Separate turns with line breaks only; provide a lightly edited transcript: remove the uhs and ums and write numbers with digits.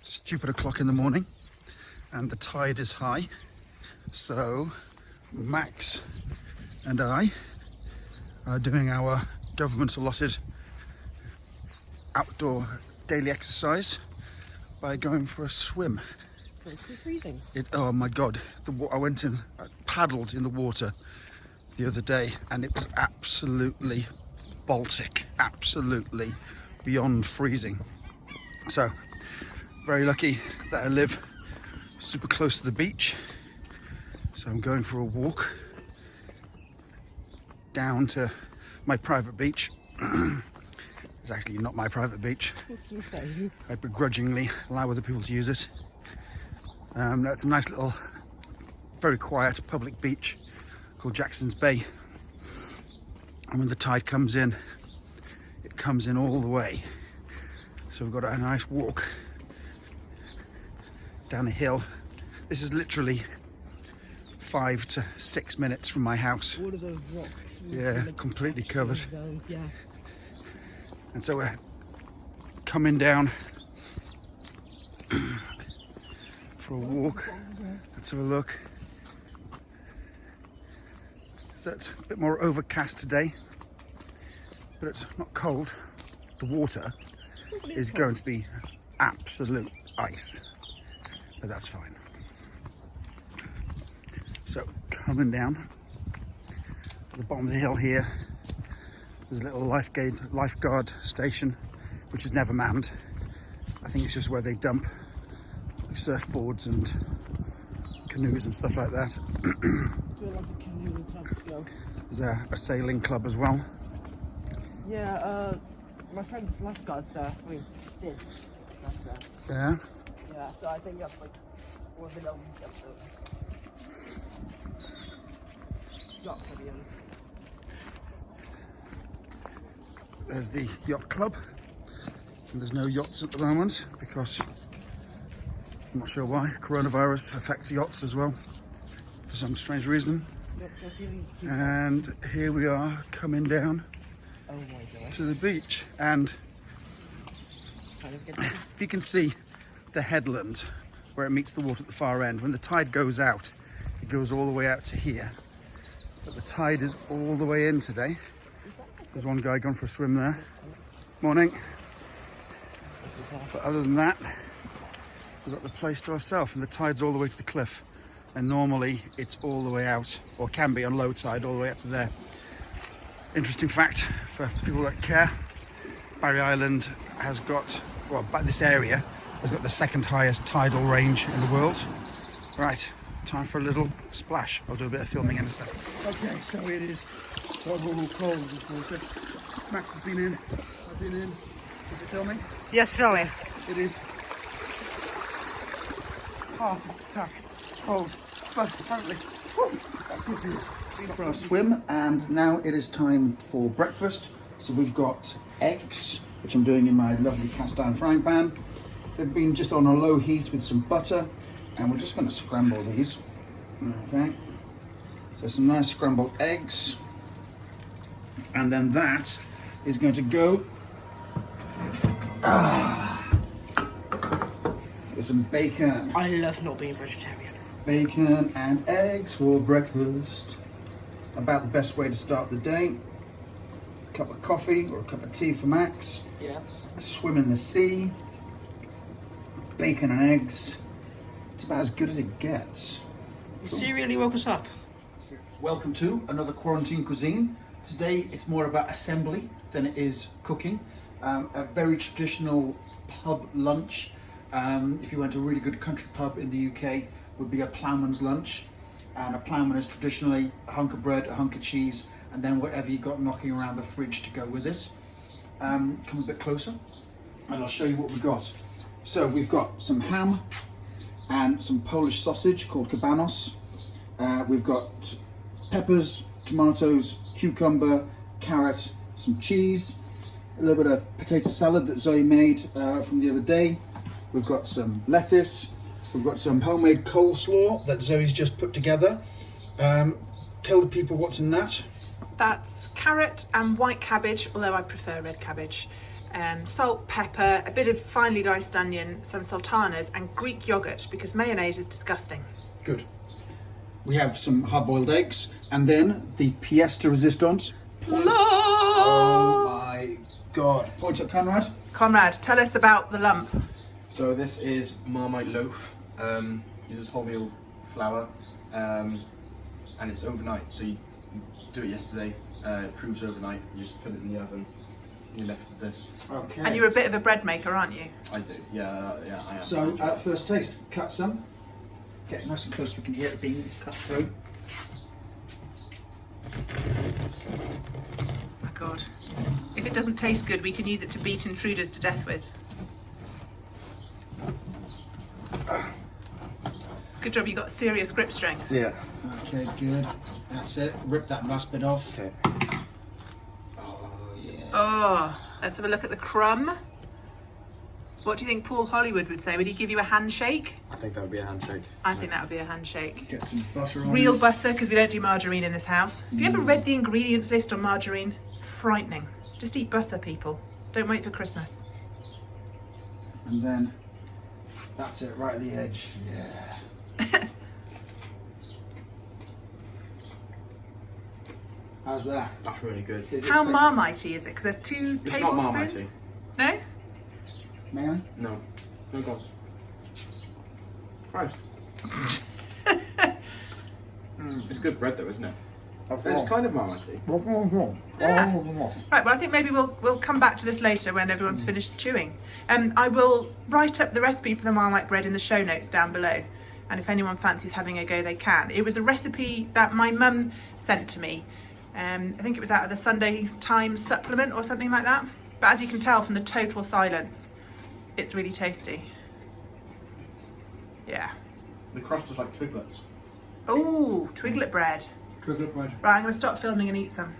stupid o'clock in the morning and the tide is high, so Max and I are doing our government allotted outdoor daily exercise by going for a swim.
It's freezing.
Oh my god, I paddled in the water the other day and it was absolutely Baltic, absolutely beyond freezing. So very lucky that I live super close to the beach, so I'm going for a walk down to my private beach. It's actually not my private beach.
What's you say?
I begrudgingly allow other people to use it. It's a nice little, very quiet public beach called Jackson's Bay. And when the tide comes in, it comes in all the way. So we've got a nice walk down a hill. This is literally 5 to 6 minutes from my house.
What are those rocks?
Yeah, completely covered.
Yeah.
And so we're coming down for a walk. Let's have a look. So it's a bit more overcast today, but it's not cold. The water is going to be absolute ice, but that's fine. So coming down at the bottom of the hill here, there's a little lifeguard station, which is never manned. I think it's just where they dump like surfboards and canoes and stuff like that. There's a sailing club as well.
Yeah, my friend's lifeguard surf. I mean, did. That's
Yeah.
Yeah, so I think that's like one of the little episodes. Yacht club again.
There's the yacht club. And there's no yachts at the moment because I'm not sure why. Coronavirus affects yachts as well for some strange reason. And here we are coming down to the beach, and if you can see the headland where it meets the water at the far end, when the tide goes out, it goes all the way out to here, but the tide is all the way in today. There's one guy gone for a swim there. Morning. But other than that, we've got the place to ourselves, and the tide's all the way to the cliff. And normally it's all the way out, or can be on low tide, all the way up to there. Interesting fact for people that care, Barry Island has got, well, this area has got the second highest tidal range in the world. Right, time for a little splash. I'll do a bit of filming in a second. Okay, so it is so cold this water. Max has been in, I've been in. Is it filming?
Yes, filming.
It is heart attack cold, but apparently that's good for you. Been for our swim, and now it is time for breakfast. So we've got eggs, which I'm doing in my lovely cast iron frying pan. They've been just on a low heat with some butter, and we're just going to scramble these. Okay, so some nice scrambled eggs, and then that is going to go with some bacon.
I love not being vegetarian.
Bacon and eggs for breakfast. About the best way to start the day. A cup of coffee or a cup of tea for Max.
Yeah.
A swim in the sea. Bacon and eggs. It's about as good as it gets.
You really woke us up.
Welcome to another Quarantine Cuisine. Today it's more about assembly than it is cooking. A very traditional pub lunch. If you went to a really good country pub in the UK, would be a ploughman's lunch. And a ploughman is traditionally a hunk of bread, a hunk of cheese, and then whatever you got knocking around the fridge to go with it. Come a bit closer and I'll show you what we got. So we've got some ham and some Polish sausage called kabanos. We've got peppers, tomatoes, cucumber, carrot, some cheese, a little bit of potato salad that Zoe made from the other day. We've got some lettuce. We've got some homemade coleslaw that Zoe's just put together. Tell the people what's in that.
That's carrot and white cabbage, although I prefer red cabbage. Salt, pepper, a bit of finely diced onion, some sultanas, and Greek yogurt because mayonnaise is disgusting.
Good. We have some hard-boiled eggs, and then the pièce de résistance. Oh my God! Point at Conrad.
Conrad, tell us about the lump.
So this is Marmite loaf. Uses wholemeal flour, and it's overnight. So you do it yesterday. It proves overnight. You just put it in the oven. You're left with this.
Okay.
And you're a bit of a bread maker, aren't you?
I do. Yeah, I am.
So, first taste. Cut some. Get nice and close so we can hear it being cut through.
Oh God. If it doesn't taste good, we can use it to beat intruders to death with. It's a good job you got serious grip strength.
Yeah.
Okay, good. That's it. Rip that last bit off.
Okay.
Oh yeah.
Oh, let's have a look at the crumb. What do you think Paul Hollywood would say? Would he give you a handshake?
I think that would be a handshake.
I think that would be a handshake.
Get some butter on
Real
this.
butter, because we don't do margarine in this house. Have you ever read the ingredients list on margarine? Frightening. Just eat butter, people. Don't wait for Christmas.
And then that's it, right at the edge. Yeah. How's that?
That's really good.
Is it
How
spe-
Marmite-y is it? Because there's 2
It's not
tablespoons.
Marmite.
No?
May I?
No. No, go on. Christ. It's good bread though, isn't it? It's kind of Marmite.
Yeah. Right, well I think maybe we'll come back to this later when everyone's finished chewing. I will write up the recipe for the Marmite bread in the show notes down below. And if anyone fancies having a go, they can. It was a recipe that my mum sent to me. I think it was out of the Sunday Times supplement or something like that. But as you can tell from the total silence, it's really tasty. Yeah.
The crust is like twiglets.
Oh, twiglet bread.
Twiglet bread.
Right, I'm going to stop filming and eat some.